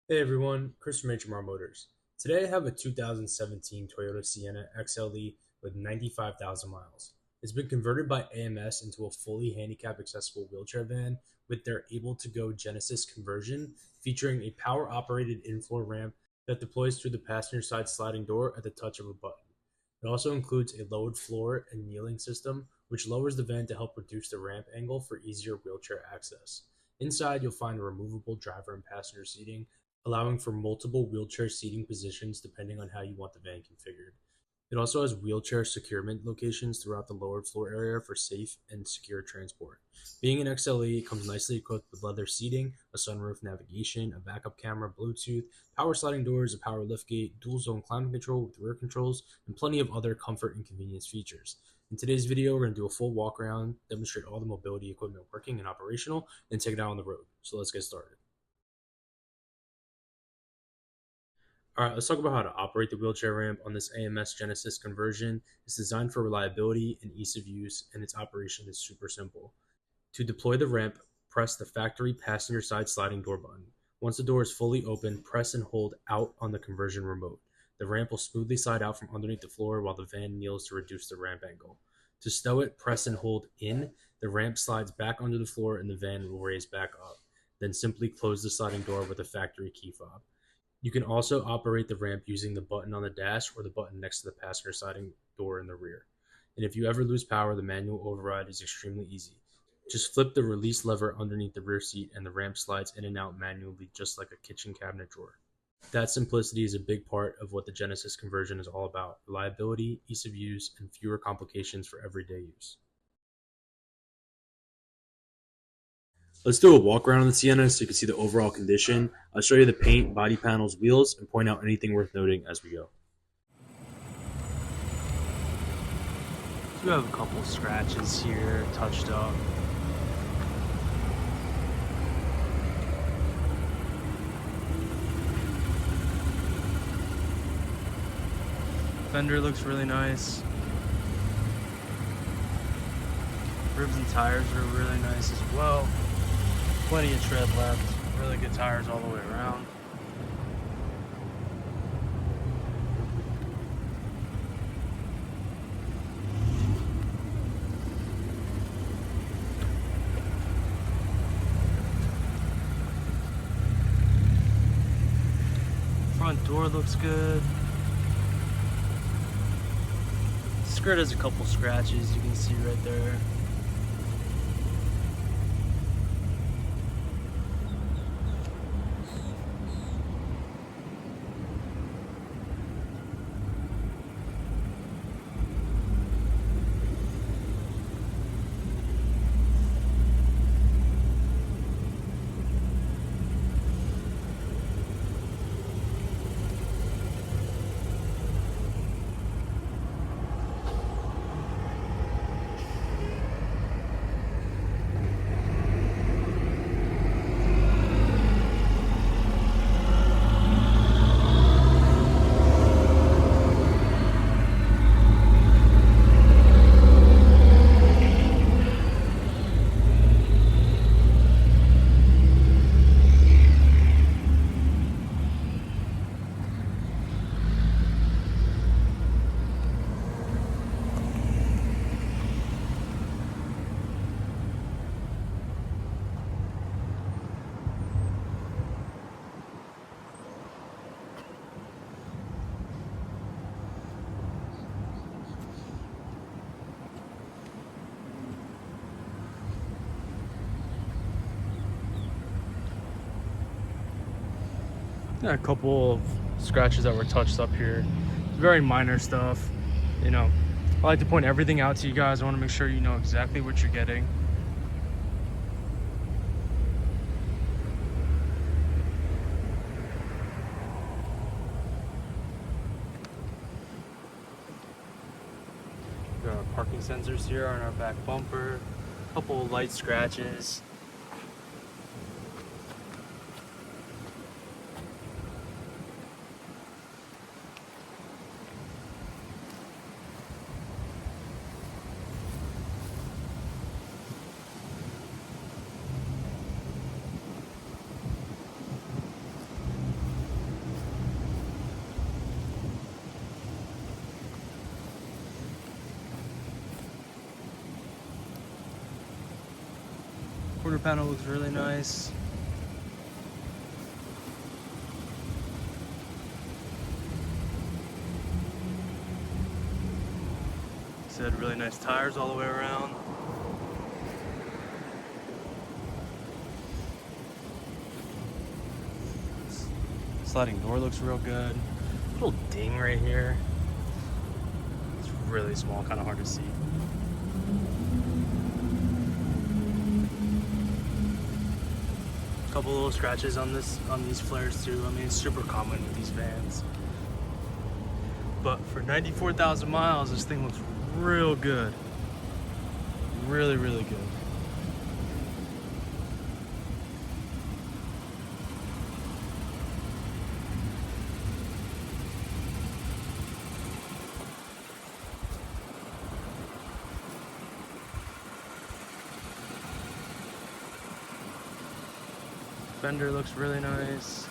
Hey everyone, Chris from HMR Motors. Today I have a 2017 Toyota Sienna XLE with 95,000 miles. It's been converted by AMS into a fully handicap accessible wheelchair van with their able to go Genesis conversion, featuring a power operated in-floor ramp that deploys through the passenger side sliding door at the touch of a button. It also includes a lowered floor and kneeling system, which lowers the van to help reduce the ramp angle for easier wheelchair access. Inside, you'll find removable driver and passenger seating, allowing for multiple wheelchair seating positions depending on how you want the van configured. It also has wheelchair securement locations throughout the lower floor area for safe and secure transport. Being an XLE, it comes nicely equipped with leather seating, a sunroof, navigation, a backup camera, Bluetooth, power sliding doors, a power liftgate, dual zone climate control with rear controls, and plenty of other comfort and convenience features. In today's video, we're going to do a full walk around, demonstrate all the mobility equipment working and operational, and take it out on the road. So let's get started. All right, let's talk about how to operate the wheelchair ramp on this AMS Genesis conversion. It's designed for reliability and ease of use, and its operation is super simple. To deploy the ramp, press the factory passenger side sliding door button. Once the door is fully open, press and hold out on the conversion remote. The ramp will smoothly slide out from underneath the floor while the van kneels to reduce the ramp angle. To stow it, press and hold in. The ramp slides back under the floor and the van will raise back up. Then simply close the sliding door with a factory key fob. You can also operate the ramp using the button on the dash or the button next to the passenger sliding door in the rear. And if you ever lose power, the manual override is extremely easy. Just flip the release lever underneath the rear seat and the ramp slides in and out manually just like a kitchen cabinet drawer. That simplicity is a big part of what the Genesis conversion is all about: reliability, ease of use, and fewer complications for everyday use. Let's do a walk around on the Sienna so you can see the overall condition. I'll show you the paint, body panels, wheels, and point out anything worth noting as we go. So we have a couple scratches here, touched up. Fender looks really nice. Ribs and tires are really nice as well. Plenty of tread left. Really good tires all the way around. Front door looks good. Skirt has a couple scratches you can see right there. A couple of scratches that were touched up here. Very minor stuff. You know, I like to point everything out to you guys. I want to make sure you know exactly what you're getting. Got our parking sensors here on our back bumper. A couple of light scratches. quarter panel looks really nice. Said really nice tires all the way around. Sliding door looks real good. Little ding right here. It's really small, kind of hard to see. A couple little scratches on these flares too. I mean, it's super common with these vans. But for 94,000 miles, this thing looks real good. Really, really good. Fender looks really nice.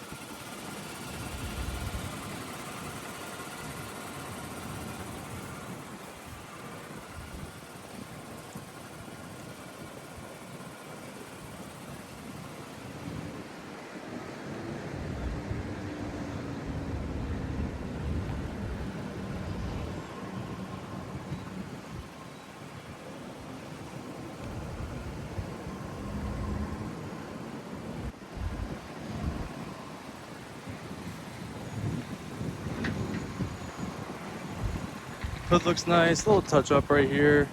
Hood looks nice, a little touch up right here.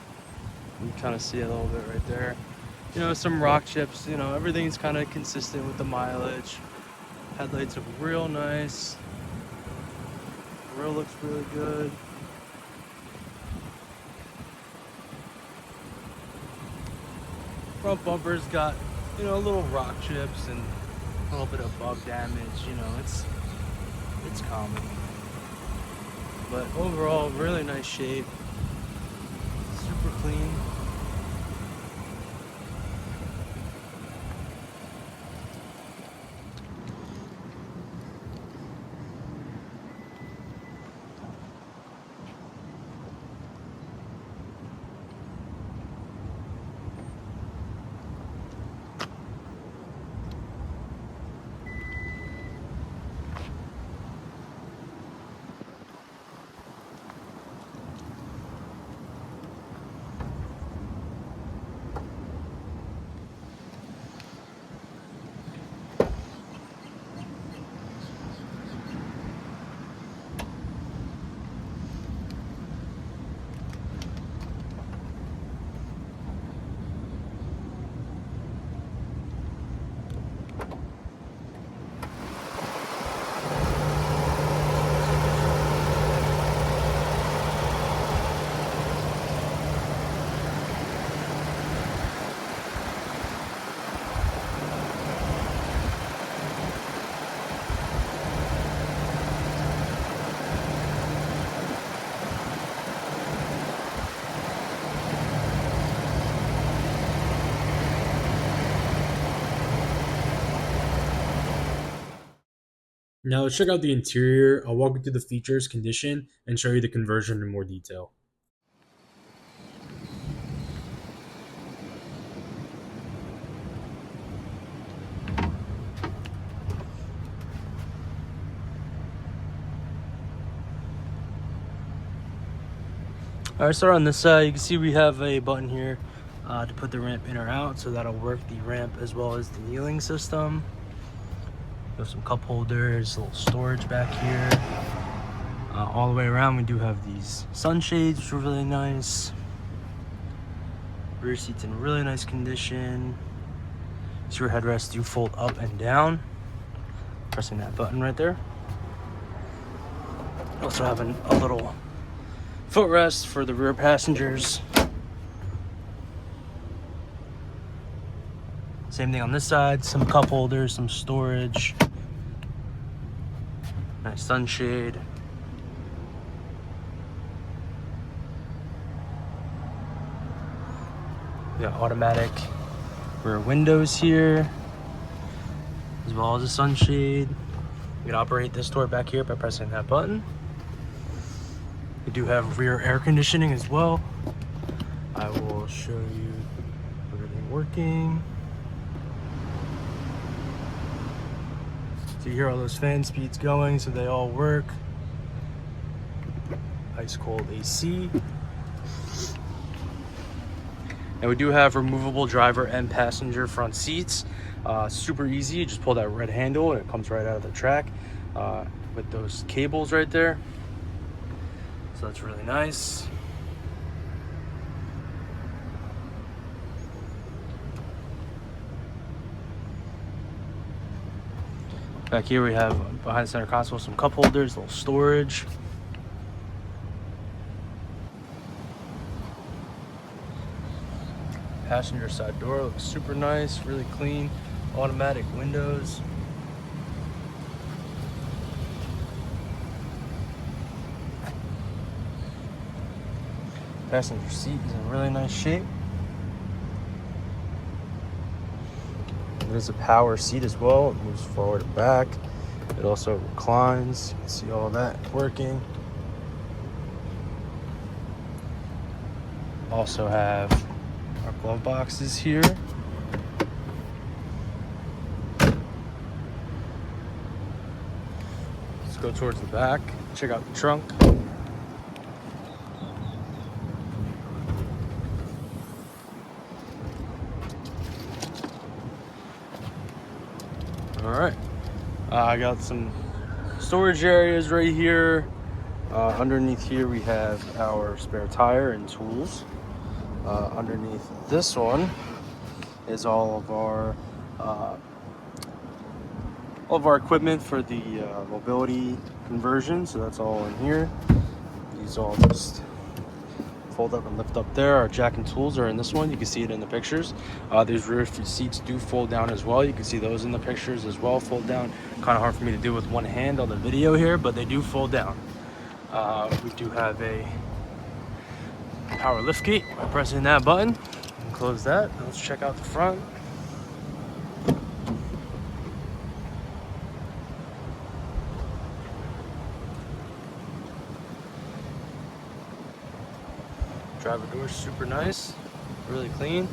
You can kind of see it a little bit right there. You know, some rock chips, you know, everything's kind of consistent with the mileage. Headlights look real nice. Grill looks really good. Front bumper's got, you know, little rock chips and a little bit of bug damage, you know, it's common. But overall, really nice shape. Super clean. Now let's check out the interior. I'll walk you through the features, condition, and show you the conversion in more detail. All right, so on this side, you can see we have a button here to put the ramp in or out, so that'll work the ramp as well as the kneeling system. We have some cup holders, a little storage back here. All the way around, we do have these sunshades, which are really nice. Rear seats in really nice condition. These rear headrests do fold up and down. Pressing that button right there. Also have a little footrest for the rear passengers. Same thing on this side, some cup holders, some storage. Nice sunshade. We got automatic rear windows here, as well as a sunshade. You can operate this door back here by pressing that button. We do have rear air conditioning as well. I will show you everything working. So you hear all those fan speeds going, so they all work. Ice cold AC. And we do have removable driver and passenger front seats. Super easy. You just pull that red handle and it comes right out of the track with those cables right there. So that's really nice. Back here we have behind the center console some cup holders, a little storage. Passenger side door looks super nice, really clean. Automatic windows. Passenger seat is in really nice shape. It is a power seat as well. It moves forward and back. It also reclines. You can see all that working. Also have our glove boxes here. Let's go towards the back. Check out the trunk. All right, I got some storage areas right here. Underneath here we have our spare tire and tools. Underneath this one is all of our equipment for the mobility conversion. So that's all in here. These all just fold up and lift up there. Our jack and tools are in this one. You can see it in the pictures. These rear seats do fold down as well. You can see those in the pictures as well. Fold down. Kind of hard for me to do with one hand on the video here, but they do fold down. We do have a power liftgate by pressing that button. And close that. Let's check out the front. Driver door is super nice, really clean.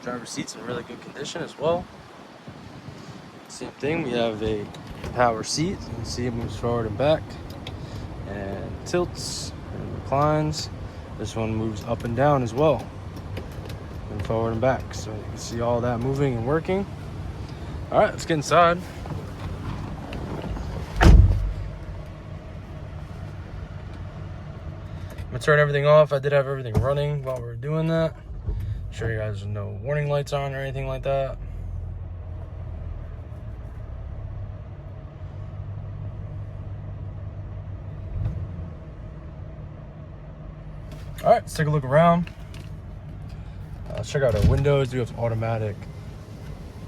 Driver seat's in really good condition as well. Same thing, we have a power seat. You can see it moves forward and back and tilts and reclines. This one moves up and down as well and forward and back. So you can see all that moving and working. All right, let's get inside. I'm gonna turn everything off. I did have everything running while we were doing that. Sure you guys there's no warning lights on or anything like that. All right, let's take a look around. Let's check out our windows. We have automatic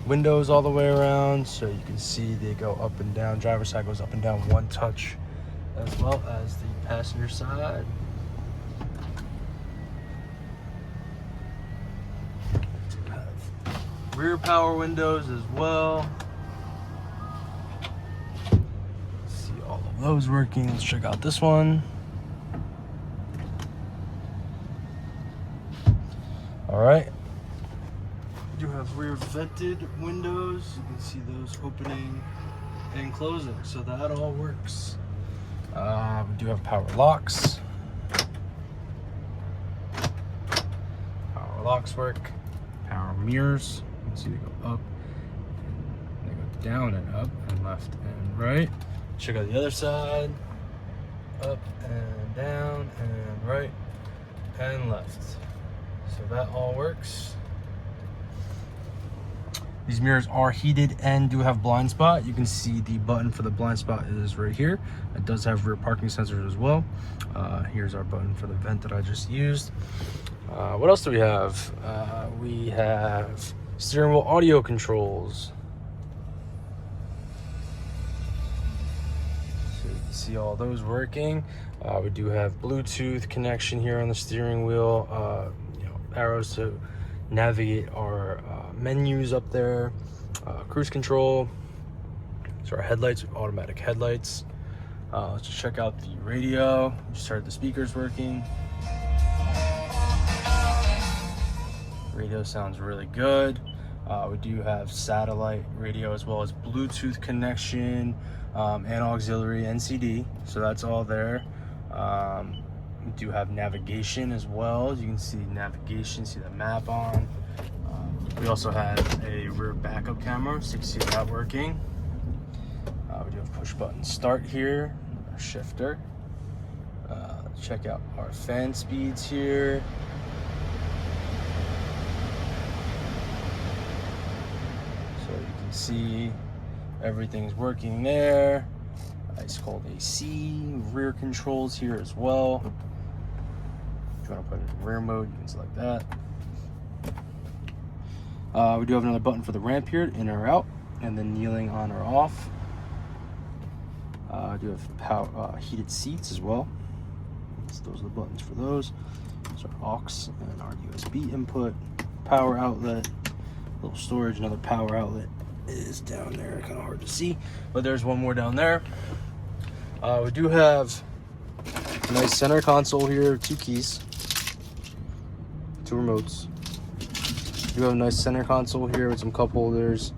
windows all the way around, so you can see they go up and down. Driver's side goes up and down one touch, as well as the passenger side. Rear power windows as well. See all of those working. Let's check out this one. All right. We do have rear vented windows. You can see those opening and closing, so that all works. We do have power locks. Power locks work. Power mirrors. You can see they go up, and they go down and up, and left and right. Check out the other side. Up and down and right and left. So that all works. These mirrors are heated and do have blind spot. You can see the button for the blind spot is right here. It does have rear parking sensors as well. Here's our button for the vent that I just used. What else do we have? We have steering wheel audio controls. So you can see all those working. We do have Bluetooth connection here on the steering wheel. Arrows to navigate our menus up there. Cruise control. So our headlights, automatic headlights. Let's just check out the radio. Just started the speakers working. Radio sounds really good. We do have satellite radio as well as Bluetooth connection and auxiliary NCD, so that's all there. We do have navigation as well. As you can see navigation, see the map on. We also have a rear backup camera, so you can see that working. We do have push button start here, our shifter. Check out our fan speeds here. So you can see everything's working there. Ice cold AC, rear controls here as well. If you want to put it in rear mode, you can select that. We do have another button for the ramp here, in or out, and then kneeling on or off. I do have heated seats as well. So those are the buttons for those. So our aux and our USB input, power outlet, little storage, another power outlet is down there. Kind of hard to see, but there's one more down there. We do have a nice center console here, 2 keys, 2 remotes. We do have a nice center console here with some cup holders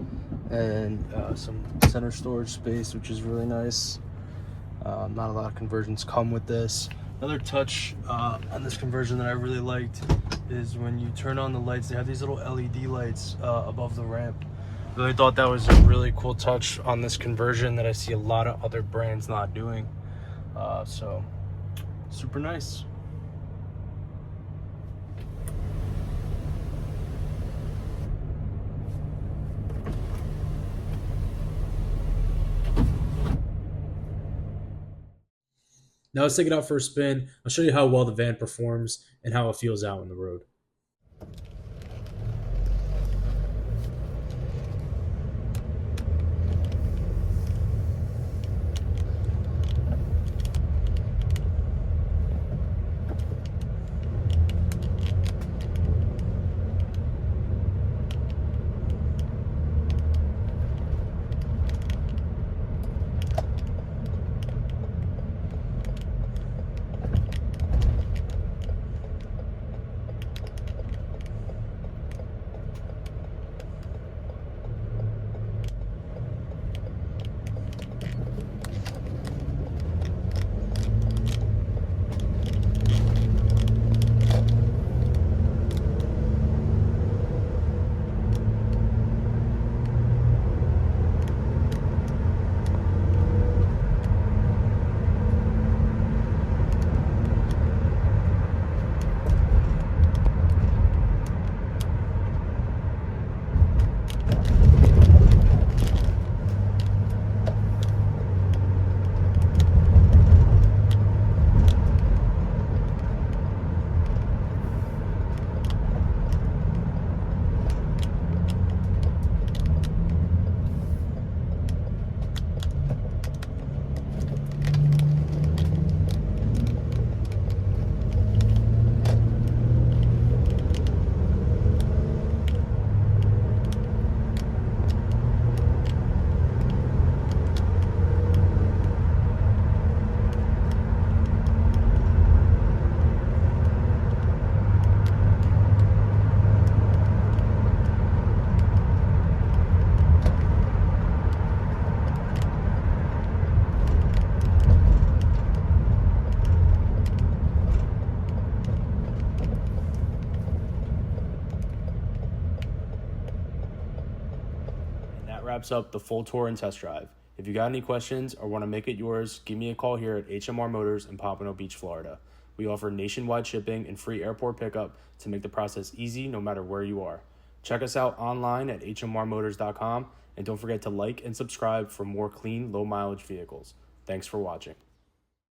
and some center storage space, which is really nice. Not a lot of conversions come with this. Another touch on this conversion that I really liked is when you turn on the lights, they have these little LED lights above the ramp. Really thought that was a really cool touch on this conversion that I see a lot of other brands not doing. So super nice. Now let's take it out for a spin. I'll show you how well the van performs and how it feels out on the road. Wraps up the full tour and test drive. If you got any questions or want to make it yours, give me a call here at HMR Motors in Pompano Beach, Florida. We offer nationwide shipping and free airport pickup to make the process easy no matter where you are. Check us out online at hmrmotors.com and don't forget to like and subscribe for more clean, low mileage vehicles. Thanks for watching.